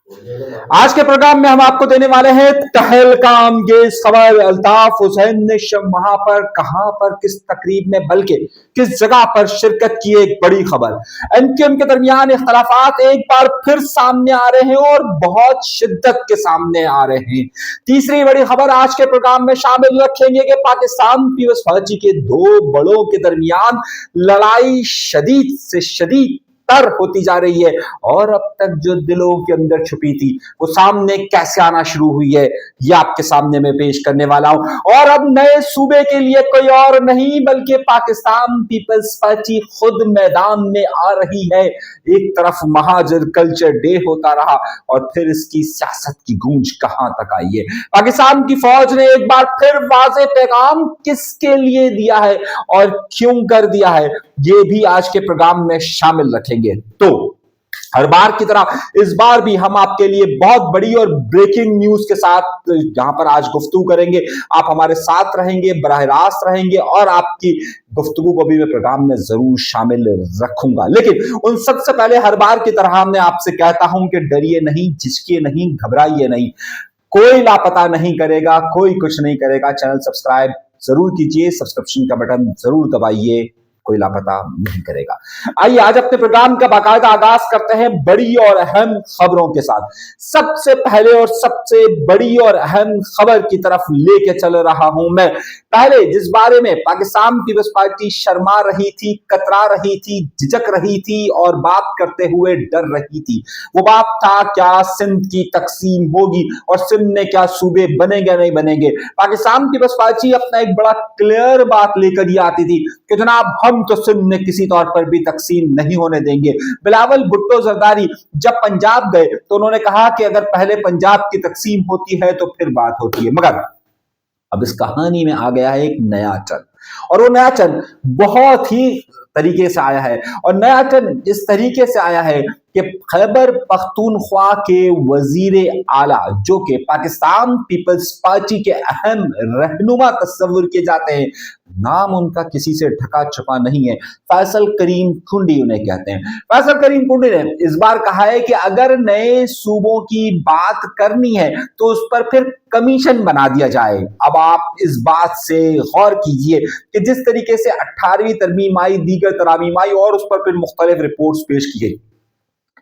आज के प्रोग्राम में हम आपको देने वाले हैं तहलका अंगेज खबर। अल्ताफ हुसैन ने शब वहां पर कहां पर किस तकरीब में बल्कि किस जगह पर शिरकत की, एक बड़ी खबर। एनकेएम के दरमियान इख्तलाफात एक बार फिर सामने आ रहे हैं और बहुत शिद्दत के सामने आ रहे हैं। तीसरी बड़ी खबर आज के प्रोग्राम में शामिल रखेंगे कि पाकिस्तान पीपल्स पार्टी के दो बड़ों के दरमियान लड़ाई शदीद से शदीद तर होती जा रही है और अब तक जो दिलों के अंदर छुपी थी वो सामने कैसे आना शुरू हुई है, ये आपके सामने मैं पेश करने वाला हूं। और अब नए सूबे के लिए कोई और नहीं बल्कि पाकिस्तान पीपल्स पार्टी खुद मैदान में आ रही है। एक तरफ महाजर कल्चर डे होता रहा और फिर इसकी सियासत की गूंज कहां तक आई है। पाकिस्तान की फौज ने एक बार फिर वाज़े पैगाम किसके लिए दिया है और क्यों कर दिया है, ये भी आज के प्रोग्राम में शामिल रखेंगे। तो हर बार की तरह इस बार भी हम आपके लिए बहुत बड़ी और ब्रेकिंग न्यूज के साथ यहां पर आज गुफ्तगू करेंगे। आप हमारे साथ रहेंगे, बराह रास्त रहेंगे और आपकी गुफ्तगू को भी मैं प्रोग्राम में जरूर शामिल रखूंगा। लेकिन उन सबसे पहले हर बार की तरह मैं आपसे कहता हूं कि डरिए नहीं, झिझकिए नहीं, घबराइए नहीं। कोई लापता नहीं करेगा, कोई कुछ नहीं करेगा। चैनल सब्सक्राइब जरूर कीजिए, सब्सक्रिप्शन का बटन जरूर दबाइए, कोई लापता नहीं करेगा। आइए आज अपने प्रोग्राम का बाकायदा आगाज करते हैं बड़ी और अहम खबरों के साथ। सबसे पहले और सबसे बड़ी और अहम खबर की तरफ लेके चल रहा हूं मैं। पहले जिस बारे में पाकिस्तान पीपल्स पार्टी शर्मा रही थी, कतरा रही थी, झिझक रही थी और बात करते हुए डर रही थी, वो बात था क्या सिंध की तकसीम होगी और सिंध में क्या सूबे बनेंगे नहीं बनेंगे। पाकिस्तान पीपल्स पार्टी अपना एक बड़ा क्लियर बात लेकर ये आती थी कि जनाब हम तो सिंध में किसी तौर पर भी तकसीम नहीं होने देंगे। बिलावल भुट्टो जरदारी जब पंजाब गए तो उन्होंने कहा कि अगर पहले पंजाब की तकसीम होती है तो फिर बात होती है। मगर अब इस कहानी में आ गया है एक नया चल और वो नया चल बहुत ही तरीके से आया है और नया चल इस तरीके से आया है कि खैबर पख्तूनख्वा के वजीर आला जो कि पाकिस्तान पीपल्स पार्टी के अहम रहनुमा तस्वुर किए जाते हैं, नाम उनका किसी से ढका छुपा नहीं है, फैसल करीम खुंडी उन्हें कहते हैं। फैसल करीम खुंडी ने इस बार कहा है कि अगर नए सूबों की बात करनी है तो उस पर फिर कमीशन बना दिया जाए। अब आप इस बात से गौर कीजिए कि जिस तरीके से 18वीं तरमीम आई, दीगर तरामीम आई और उस पर फिर मुख्तलिफ रिपोर्ट्स पेश की गई,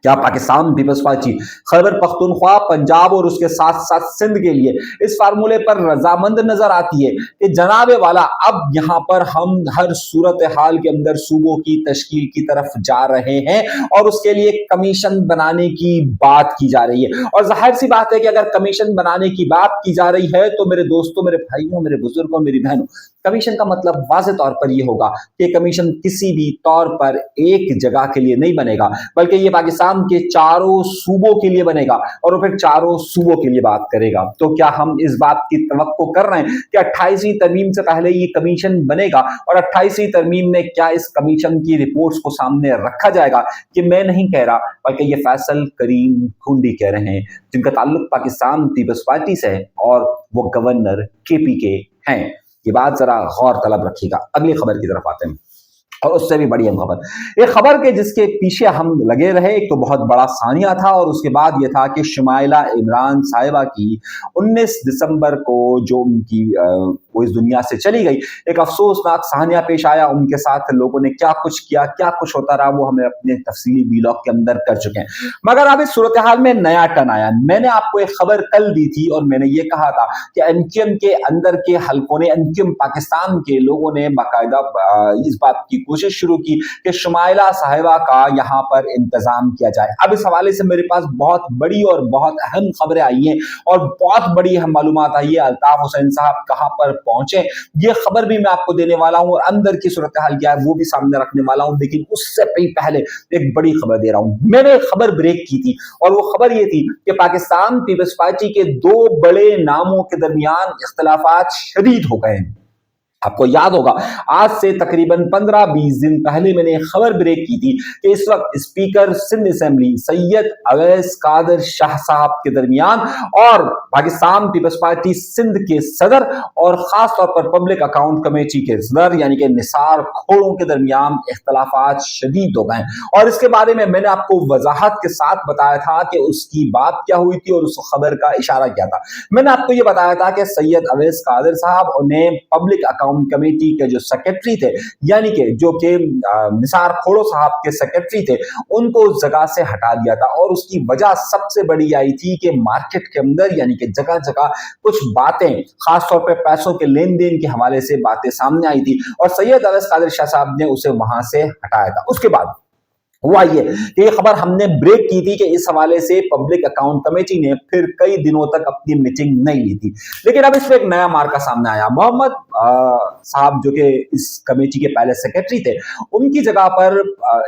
क्या पाकिस्तान पीपल्स पार्टी खैबर पख्तूनख्वा, पंजाब और उसके साथ साथ सिंध के लिए इस फार्मूले पर रजामंद नजर आती है कि जनाबे वाला अब यहां पर हम हर सूरत हाल के अंदर सूबों की तश्कील की तरफ जा रहे हैं और उसके लिए कमीशन बनाने की बात की जा रही है। और जाहिर सी बात है कि अगर कमीशन बनाने की बात की जा रही है तो मेरे दोस्तों, मेरे भाइयों, मेरे बुजुर्गों, मेरी बहनों, कमीशन का मतलब वाज़े तौर पर यह होगा कि कमीशन किसी भी तौर पर एक जगह के लिए नहीं बनेगा बल्कि ये पाकिस्तान के चारों सूबों के लिए बनेगा और वो फिर चारों सूबों के लिए बात करेगा। तो क्या हम इस बात की तवक्को कर रहे हैं कि 28वीं तरमीम से पहले ये कमीशन बनेगा और 28वीं तरमीम में क्या इस कमीशन की रिपोर्ट्स को सामने रखा जाएगा? कि मैं नहीं कह रहा बल्कि ये फैसल करीम खुंडी कह रहे हैं जिनका ताल्लुक पाकिस्तान पीपल्स पार्टी से है और वो गवर्नर केपी के हैं। ये बात जरा गौर तलब रखिएगा। अगली खबर की तरफ आते हैं और उससे भी बड़ी खबर, एक खबर के जिसके पीछे हम लगे रहे। एक तो बहुत बड़ा सानिया था और उसके बाद यह था कि शुमाइला इमरान साहिबा की 19 दिसंबर को जो उनकी वो इस दुनिया से चली गई, एक अफसोसनाक सानिया पेश आया। उनके साथ लोगों ने क्या कुछ किया, क्या कुछ होता रहा, वो हमें अपने तफसीली वीलॉग के अंदर कर चुके हैं। मगर अब इस सूरत हाल में नया टर्न आया। मैंने आपको एक खबर कल दी थी और मैंने ये कहा था कि एनकेएम के अंदर के हलकों ने, एनकेएम पाकिस्तान के लोगों ने बाकायदा इस बात की कोशिश शुरू की कि शुमाइला साहिबा का यहां पर इंतजाम किया जाए। अब इस हवाले से मेरे पास बहुत बड़ी और बहुत अहम खबरें आई हैं और बहुत बड़ी अहम मालूमात आई है। अल्ताफ हुसैन साहब कहां पर पहुंचे, ये खबर भी मैं आपको देने वाला हूं और अंदर की सूरत हाल क्या है वो भी सामने रखने वाला हूं। लेकिन उससे पहले एक बड़ी खबर दे रहा हूं। मैंने एक खबर ब्रेक की थी और वो खबर ये थी कि पाकिस्तान पीपल्स पार्टी के दो बड़े नामों के दरमियान इख्तलाफात शदीद हो गए हैं। आपको याद होगा आज से तकरीबन 15-20 दिन पहले मैंने एक खबर ब्रेक की थी कि इस वक्त स्पीकर सिंध असेंबली सैयद अवैस कादर शाह साहब के दरमियान और पाकिस्तान पीपल्स पार्टी सिंध के सदर और खास तौर पर पब्लिक अकाउंट कमेटी के सदर यानी कि निसार खोड़ों के दरमियान इख्तलाफात शदीद हो गए। और इसके बारे में मैंने आपको वजाहत के साथ बताया था कि उसकी बात क्या हुई थी और उस खबर का इशारा क्या था। मैंने आपको ये बताया था कि सैयद अवैस कादर साहब उन्हें पब्लिक अकाउंट कमेटी के जो सेक्रेटरी थे यानी कि जो कि निसार खोड़ो साहब के सेक्रेटरी थे उनको उस जगह से हटा दिया था। और उसकी वजह सबसे बड़ी आई थी कि मार्केट के अंदर यानी कि जगह जगह कुछ बातें खासतौर पर पैसों के लेन देन के हवाले से बातें सामने आई थी और सैयद अवैस कादर शाह साहब ने उसे वहां से हटाया था। उसके बाद हुआ ये खबर हमने ब्रेक की थी कि इस हवाले से पब्लिक अकाउंट कमेटी ने फिर कई दिनों तक अपनी मीटिंग नहीं ली थी। लेकिन अब इसमें एक नया मार्का सामने आया। मोहम्मद साहब जो कि इस कमेटी के पहले सेक्रेटरी थे उनकी जगह पर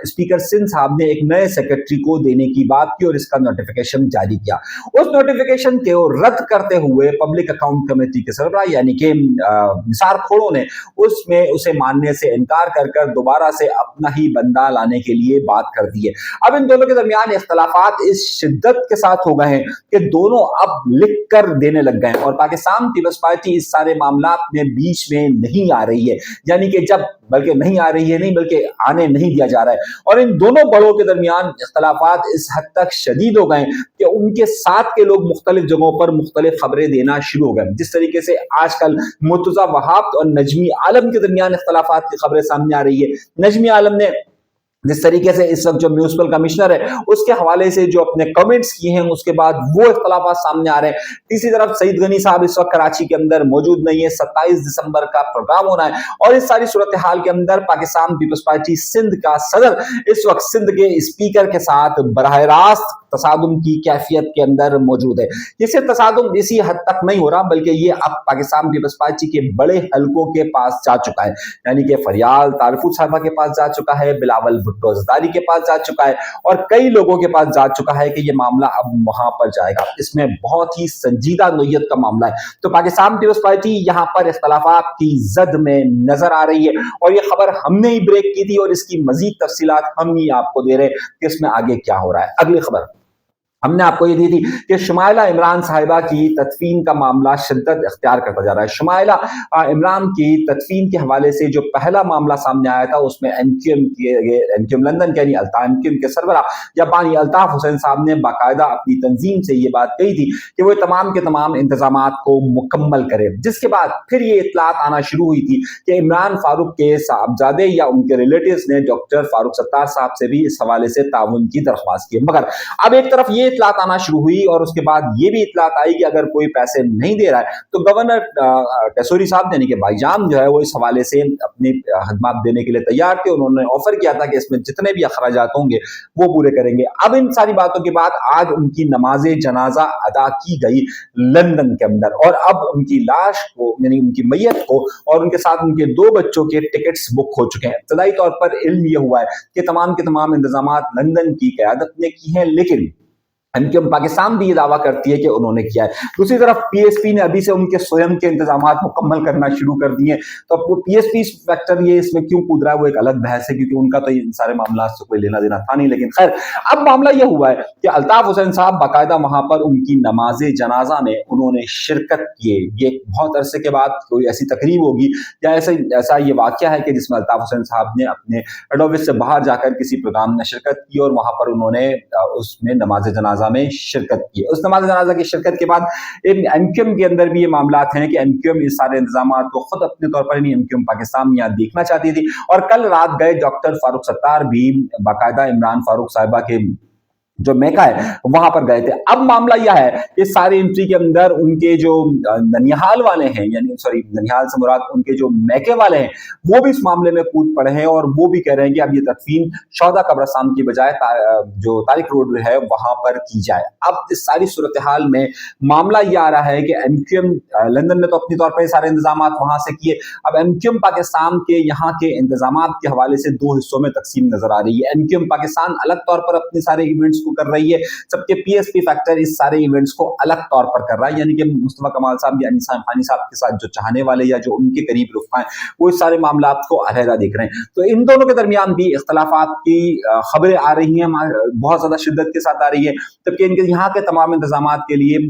स्पीकर सिंध साहब ने एक नए सेक्रेटरी को देने की बात की और इसका नोटिफिकेशन जारी किया। उस नोटिफिकेशन को रद्द करते हुए पब्लिक अकाउंट कमेटी के सरबराह यानी कि निसार खोड़ों ने उसमें उसे मानने से इनकार कर दोबारा से अपना ही बंदा लाने के लिए बात कर दी है। अब इन दोनों के दरमियान इख्तलाफात इस शिद्दत के साथ हो गए हैं कि दोनों अब लिख कर देने लग गए हैं और पाकिस्तान पीपल्स पार्टी इस सारे मामलात में बीच में नहीं आ रही है यानी कि जब बल्कि नहीं आ रही है नहीं बल्कि आने नहीं दिया जा रहा है। और इन दोनों बड़ों के दरमियान इख्तलाफात इस हद तक शदीद हो गए कि उनके साथ के लोग मुख्तलिफ जगहों पर मुख्तलिफ खबरें देना शुरू हो गए। जिस तरीके से आजकल मुर्तजा वहाब और नजमी आलम के दरमियान इख्तलाफात की खबरें सामने आ रही है। नजमी आलम ने जिस तरीके से इस वक्त जो म्यूनिसिपल कमिश्नर है उसके हवाले से जो अपने कमेंट्स किए हैं उसके बाद वो इख्तलाफात सामने आ रहे हैं। तीसरी तरफ सईद गनी साहब इस वक्त कराची के अंदर मौजूद नहीं है। 27 दिसंबर का प्रोग्राम होना है और इस सारी सूरत हाल के अंदर पाकिस्तान पीपल्स पार्टी सिंध का सदर इस वक्त सिंध के स्पीकर के साथ बराह रास्त तसादुम की कैफियत के अंदर मौजूद है। ये सिर्फ तसादुम इसी हद तक नहीं हो रहा बल्कि ये अब पाकिस्तान पीपल्स पार्टी के बड़े हलकों के पास जा चुका है यानी कि फरियाल तारफूज साहबा के पास जा चुका है, बिलावल भुट्टो ज़रदारी के पास जा चुका है और कई लोगों के पास जा चुका है कि ये मामला अब वहां पर जाएगा। इसमें बहुत ही संजीदा नोयत का मामला है। तो पाकिस्तान पीपल्स पार्टी यहाँ पर इख्तलाफात की जद में नजर आ रही है और ये खबर हमने ही ब्रेक की थी और इसकी मजीद तफसीलात हम ही आपको दे रहे हैं कि इसमें आगे क्या हो रहा है। अगली खबर हमने आपको ये दी थी कि शुमाइला इमरान साहिबा की तदफीन का मामला शिद्दत इख्तियार करता जा रहा है। शुमाइला इमरान की तदफीन के हवाले से जो पहला मामला सामने आया था उसमें एमक्यूएम लंदन के एमक्यूएम के सरबरा या बानी अल्ताफ हुसैन साहब ने बाकायदा अपनी तंजीम से ये बात कही थी कि वो तमाम के तमाम इंतजाम को मुकम्मल करे। जिसके बाद फिर ये इतलात आना शुरू हुई थी कि इमरान फारूक के साहबजादे या उनके रिलेटिव्स ने डॉक्टर फारूक सत्तार साहब से भी इस हवाले से ताउन की दरख्वास्त की। मगर अब एक तरफ ये इतलात आना शुरू हुई और उसके बाद ये भी इतलात आई कि अगर कोई पैसे नहीं दे रहा है तो गवर्नर टेसोरी साहब यानी कि भाईजान जो है वो इस हवाले से अपनी खदमात देने के लिए तैयार थे। उन्होंने ऑफर किया था कि इसमें जितने भी अखराजात होंगे वो पूरे करेंगे। अब इन सारी बातों के बाद आज उनकी नमाज जनाजा अदा की गई लंदन के अंदर और अब उनकी लाश को यानी उनकी मैयत को और उनके साथ उनके 2 बच्चों के टिकट्स बुक हो चुके हैं। इब्तदाई तौर पर इल्म यह हुआ है कि तमाम के तमाम इंतजामात लंदन की क़यादत ने की हैं लेकिन एमक्यूएम पाकिस्तान भी ये दावा करती है कि उन्होंने किया है। दूसरी तरफ पीएसपी ने अभी से उनके स्वयं के इंतजामात मुकम्मल करना शुरू कर दिए। तो अब पीएसपी फैक्टर ये इसमें क्यों कूद रहा है वो एक अलग बहस है क्योंकि उनका तो इन सारे मामला से कोई लेना देना था नहीं। लेकिन खैर अब मामला यह हुआ है कि अल्ताफ हुसैन साहब बाकायदा वहां पर उनकी नमाज जनाजा में उन्होंने शिरकत किए। ये बहुत अरसे के बाद कोई ऐसी तकरीब होगी या ऐसा ये वाकया है कि जिसमें अल्ताफ हुसैन साहब ने अपने हेड ऑफिस से बाहर जाकर किसी प्रोग्राम में शिरकत की और वहां पर उन्होंने उसमें नमाज जनाजा में शिरकत की। उस नमाज जनाजा की शिरकत के बाद एमक्यूएम के अंदर भी ये मामलात हैं कि एमक्यूएम इस सारे इंतजामात को खुद अपने तौर पर नहीं एमक्यूएम पाकिस्तान में देखना चाहती थी और कल रात गए डॉक्टर फारूक सत्तार भी बाकायदा इमरान फारूक साहिबा के जो मेका है वहां पर गए थे। अब मामला यह है कि सारी एंट्री के अंदर उनके जो ननिहाल वाले हैं यानी ननिहाल से मुराद उनके जो मैके वाले हैं वो भी इस मामले में कूद पड़े हैं और वो भी कह रहे हैं कि अब ये तदफीन शौदा कब्रिस्तान की बजाय जो तारिक रोड है वहां पर की जाए। अब इस सारी सूरत हाल में मामला यह आ रहा है कि एमक्यूएम लंदन ने तो अपने तौर पर सारे इंतजाम वहां से किए। अब एमक्यूएम पाकिस्तान के यहाँ के इंतजाम के हवाले से 2 हिस्सों में तकसीम नजर आ रही है। एमक्यूएम पाकिस्तान अलग तौर पर अपने सारे इवेंट्स को कर रही है, सबके PSP फैक्टर इस सारे इवेंट्स को अलग तौर पर कर रहा है, यानी कि मुस्तफा कमाल साहब या अनीस खान साहब के साथ जो चाहने वाले या जो उनके करीब रुफ़ा हैं वो इस सारे मामला को अलहदा देख रहे हैं। तो इन दोनों के दरमियान भी इख्तलाफात की खबरें आ रही हैं, बहुत ज्यादा शिद्दत के साथ आ रही है, जबकि इनके यहाँ के तमाम इंतजामात के लिए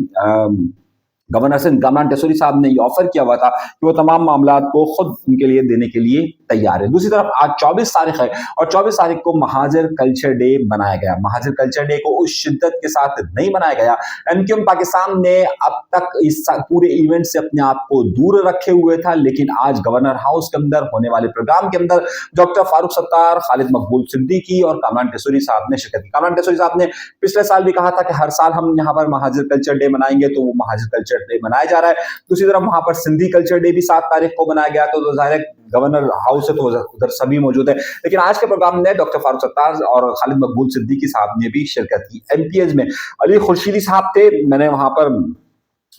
गवर्नर सिंध कामरान टेसोरी साहब ने ये ऑफर किया हुआ था कि वो तमाम मामलात को खुद उनके लिए देने के लिए तैयार है। दूसरी तरफ आज 24 तारीख है और 24 तारीख को महाजर कल्चर डे मनाया गया। महाजर कल्चर डे को उस शिद्दत के साथ नहीं मनाया गया। एमक्यूएम पाकिस्तान ने अब तक इस पूरे इवेंट से अपने आप को दूर रखे हुए था, लेकिन आज गवर्नर हाउस के अंदर होने वाले प्रोग्राम के अंदर डॉक्टर फारूक सत्तार, खालिद मकबूल सिद्दीकी और कामरान टेसोरी साहब ने शिरकत की। कामरान टेसोरी साहब ने पिछले साल भी कहा था कि हर साल हम यहाँ पर महाजर कल्चर डे मनाएंगे, तो वो महाजर कल्चर डे मनाया जा रहा है। दूसरी तरफ वहां पर सिंधी कल्चर डे भी 7 तारीख को मनाया गया, तो जाहिर है गवर्नर हाउस है तो उधर सभी मौजूद है। लेकिन आज के प्रोग्राम में डॉक्टर फारूक सत्तार और खालिद मकबूल सिद्दीकी साहब ने भी शिरकत की। MPS में अली खुर्शीदी साहब थे, मैंने वहां पर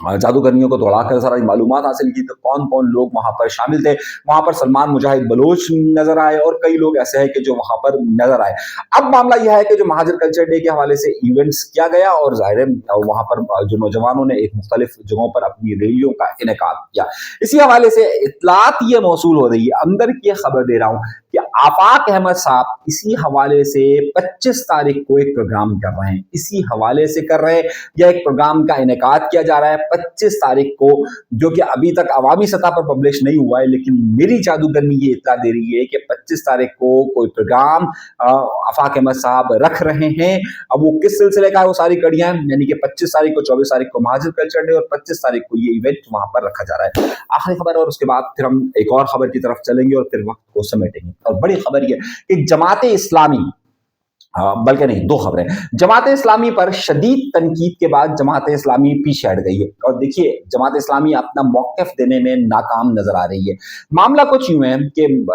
जादूगरनियों को दौड़ाकर सारी मालूमात हासिल की तो कौन कौन लोग वहां पर शामिल थे। वहां पर सलमान मुजाहिद बलोच नजर आए और कई लोग ऐसे हैं कि जो वहां पर नजर आए। अब मामला यह है कि जो महाजर कल्चर डे के हवाले से इवेंट्स किया गया और जाहिर है वहां पर जो नौजवानों ने एक मुख्तलिफ जगहों पर अपनी रैलियों का इनेकाद किया। इसी हवाले से इत्तलात ये मौसूल हो रही है, अंदर की खबर दे रहा हूं कि आफाक अहमद साहब इसी हवाले से 25 तारीख को एक प्रोग्राम कर रहे हैं। इसी हवाले से कर रहे हैं या एक प्रोग्राम का इनेकाद किया जा रहा है 25 तारीख को, जो कि अभी तक अवामी सतह पर पब्लिश नहीं हुआ है, लेकिन मेरी जादूगरनी ये इत्तला दे रही है कि 25 तारीख को कोई प्रोग्राम आफाक अहमद साहब रख रहे हैं। अब वो किस सिलसिले का है वो सारी कड़ियां हैं, यानी कि 25 तारीख को, 24 तारीख को महाजर कल्चर डे और 25 तारीख को ये इवेंट वहां पर रखा जा रहा है। आखिरी खबर और उसके बाद फिर हम एक और खबर की तरफ चलेंगे और फिर वक्त को समेटेंगे। और बड़ी खबर ये कि जमाते इस्लामी, बल्कि नहीं, 2 खबरें। जमात इस्लामी पर शदीद तनकीद के बाद जमात इस्लामी पीछे हट गई है और देखिए जमात इस्लामी अपना मौक़िफ़ देने में नाकाम नजर आ रही है। मामला कुछ यूं है कि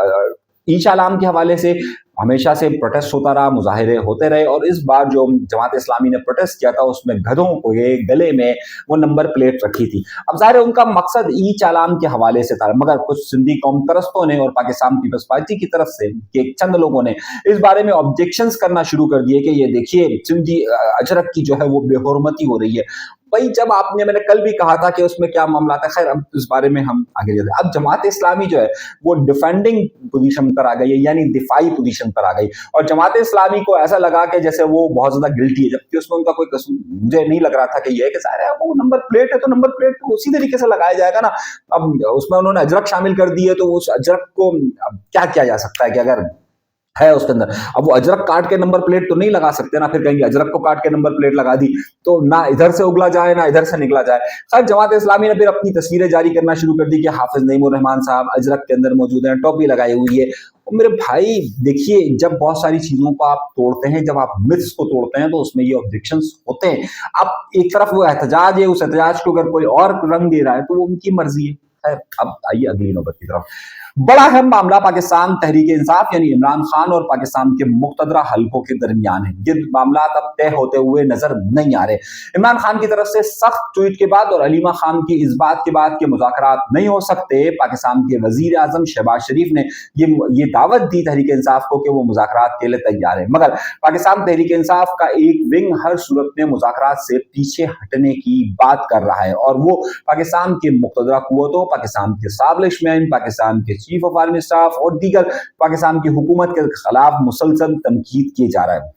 ईशालाम के हवाले से हमेशा से प्रोटेस्ट होता रहा, मुजाहिरे होते रहे और इस बार जो जमात इस्लामी ने प्रोटेस्ट किया था उसमें गधों के गले में वो नंबर प्लेट रखी थी। अब जाहिर है उनका मकसद ई चालान के हवाले से था, मगर कुछ सिंधी कौम परस्तों ने और पाकिस्तान पीपल्स पार्टी की तरफ से एक चंद लोगों ने इस बारे में ऑब्जेक्शंस करना शुरू कर दिए कि ये देखिए सिंधी अजरक की जो है वो बेहुरमती हो रही है। भाई जब आपने, मैंने कल भी कहा था कि उसमें क्या मामला था, खैर अब इस बारे में हम आगे चलते हैं। अब जमात इस्लामी जो है वो डिफेंडिंग पोजीशन पर आ गई है, यानी दिफाई पोजीशन पर आ गई और जमात इस्लामी को ऐसा लगा कि जैसे वो बहुत ज्यादा गिल्टी है, जबकि उसमें उनका कोई कसूर मुझे नहीं लग रहा था कि ये है कि सारे वो नंबर प्लेट है तो नंबर प्लेट तो उसी तरीके से लगाया जाएगा ना। अब उसमें उन्होंने अजरक शामिल कर दी है तो उस अजरक को क्या किया जा सकता है कि अगर है उसके अंदर, अब वो अजरक काट के नंबर प्लेट तो नहीं लगा सकते ना, फिर कहेंगे अजरक को काट के नंबर प्लेट लगा दी तो ना इधर से उगला जाए ना इधर से निकला जाए। खैर जमात इस्लामी ने फिर अपनी तस्वीरें जारी करना शुरू कर दी कि हाफिज नईमुर रहमान साहब अजरक के अंदर मौजूद हैं, टोपी लगाई हुई है। और मेरे भाई देखिए जब बहुत सारी चीजों को आप तोड़ते हैं, जब आप मिथ्स को तोड़ते हैं तो उसमें ये ऑब्जेक्शंस होते हैं। अब एक तरफ वो एहतजाज है, उस एहतजाज को अगर कोई और रंग दे रहा है तो वो उनकी मर्जी है। अब आइए अगली नौबत की तरफ। बड़ा अहम मामला पाकिस्तान तहरीक इंसाफ यानी इमरान खान और पाकिस्तान के मुक्तदरा हलकों के दरमियान है। ये मामला अब तय होते हुए नजर नहीं आ रहे। इमरान खान की तरफ से सख्त ट्वीट के बाद और अलीमा खान की इस बात के बाद कि मुज़ाकरात नहीं हो सकते, पाकिस्तान के वजीर आजम शहबाज शरीफ ने ये दावत दी तहरीक इंसाफ को कि वो मुज़ाकरात के लिए तैयार है, मगर पाकिस्तान तहरीक इंसाफ का एक विंग हर सूरत में मुज़ाकरात से पीछे हटने की बात कर रहा है और वो पाकिस्तान के मुक्तदरा कुव्वतों, पाकिस्तान के एस्टैब्लिशमेंट, पाकिस्तान के चीफ ऑफ आर्मी स्टाफ और दीगर पाकिस्तान की हुकूमत के खिलाफ मुसलसल तनकीद किए जा रहा है।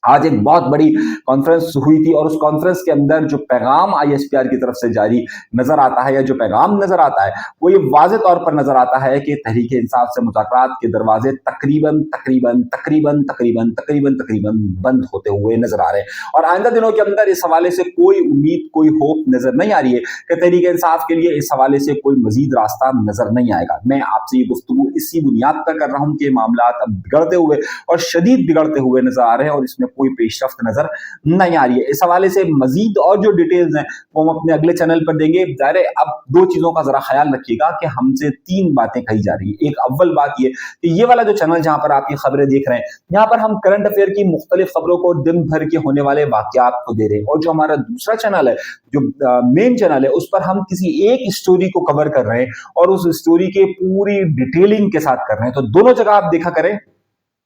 आज एक बहुत बड़ी कॉन्फ्रेंस हुई थी और उस कॉन्फ्रेंस के अंदर जो पैगाम ISPR की तरफ से जारी नजर आता है या जो पैगाम नजर आता है वो ये वाज़े तौर पर नजर आता है कि तहरीक इंसाफ से मुज़ाकरात के दरवाजे तकरीबन तकरीबन तकरीबन तकरीबन तकरीबन तकरीबन बंद होते हुए नजर आ रहे हैं और आइंदा दिनों के अंदर इस हवाले से कोई उम्मीद, कोई होप नजर नहीं आ रही है कि तहरीक इंसाफ के लिए इस हवाले से कोई मजीद रास्ता नजर नहीं आएगा। मैं आपसे ये गुफ्तगू इसी बुनियाद पर कर रहा हूँ कि मामला अब बिगड़ते हुए और शदीद बिगड़ते हुए नजर आ रहे हैं और इसमें कोई पेशरफ्त नजर नहीं आ रही है। इस हवाले से मजीद और जो डिटेल्स हैं वो हम अपने अगले चैनल पर देंगे। जाहिर है अब 2 चीजों का जरा ख्याल रखिएगा कि हमसे 3 बातें कही जा रही है। एक अव्वल बात ये कि ये वाला जो चैनल जहां पर आप ये खबरें देख रहे हैं, यहाँ पर हम करंट अफेयर की मुख्तलिफ खबरों को दिन भर के होने वाले वाकयात को दे रहे हैं और जो हमारा दूसरा चैनल है, जो मेन चैनल है, उस पर हम किसी एक स्टोरी को कवर कर रहे हैं और उस स्टोरी के पूरी डिटेलिंग के साथ कर रहे हैं। तो दोनों जगह आप देखा करें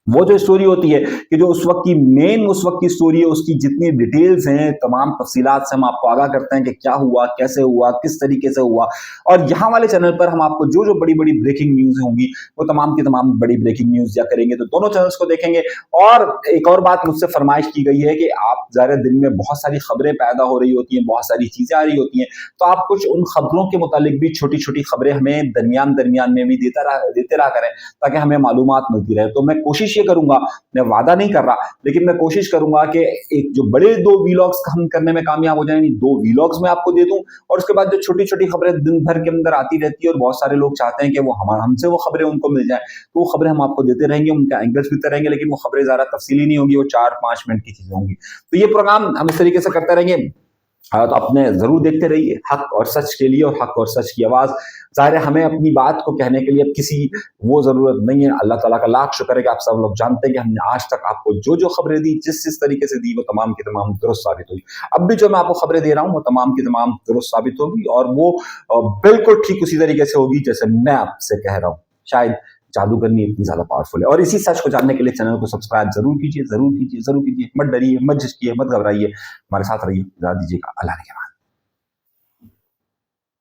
वो जो स्टोरी होती है कि जो उस वक्त की मेन उस वक्त की स्टोरी है, उसकी जितनी डिटेल्स हैं, तमाम तफसीलात से हम आपको आगाह करते हैं कि क्या हुआ, कैसे हुआ, किस तरीके से हुआ। और यहाँ वाले चैनल पर हम आपको जो जो बड़ी बड़ी ब्रेकिंग न्यूज़ होंगी वो तमाम की तमाम बड़ी ब्रेकिंग न्यूज़ दिया करेंगे, तो दोनों चैनल्स को देखेंगे। और एक और बात मुझसे फरमाइश की गई है कि आप ज़ाहिर दिन में बहुत सारी खबरें पैदा हो रही होती हैं, बहुत सारी चीज़ें आ रही होती हैं, तो आप कुछ उन खबरों के मुतालिक भी छोटी छोटी खबरें हमें दरमियान दरमियान में भी देते रहा करें, ताकि हमें मालूमात मिलती रहे। तो मैं कोशिश ये करूंगा, मैं वादा नहीं कर रहा, लेकिन मैं कोशिश करूंगा कि एक जो बड़े 2 वीलॉग्स हम करने में कामयाब हो जाएं, 2 वीलॉग्स मैं आपको दे दूं, और उसके बाद जो छोटी छोटी खबरें दिन भर के अंदर आती रहती है और बहुत सारे लोग चाहते हैं कि वो हमसे वो खबरें उनको मिल जाए, तो वो खबरें हम आपको देते रहेंगे, उनका एंगल्स भी रहेंगे, लेकिन वो खबरें ज्यादा तफसीली नहीं होंगी, वो 4-5 मिनट की चीजें होंगी। तो ये प्रोग्राम हम इस तरीके से करते रहेंगे। तो अपने जरूर देखते रहिए हक और सच के लिए, और हक और सच की आवाज। जाहिर है हमें अपनी बात को कहने के लिए अब किसी वो जरूरत नहीं है। अल्लाह ताला का लाख शुक्र है कि आप सब लोग जानते हैं कि हमने आज तक आपको जो जो खबरें दी, जिस तरीके से दी, वो तमाम की तमाम दुरुस्त साबित हुई। अब भी जो मैं आपको खबरें दे रहा हूँ वो तमाम की तमाम दुरुस्त साबित होगी, और वो बिल्कुल ठीक उसी तरीके से होगी जैसे मैं आपसे कह रहा हूँ। शायद जादूगरनी इतनी ज्यादा पावरफुल है। और इसी सच को जानने के लिए चैनल को सब्सक्राइब जरूर कीजिए, जरूर कीजिए, जरूर कीजिए। मत डरिए, मत झिझकिए, मत घबराइए, हमारे साथ रहिए। इजाजत दीजिएगा। अल्लाह ने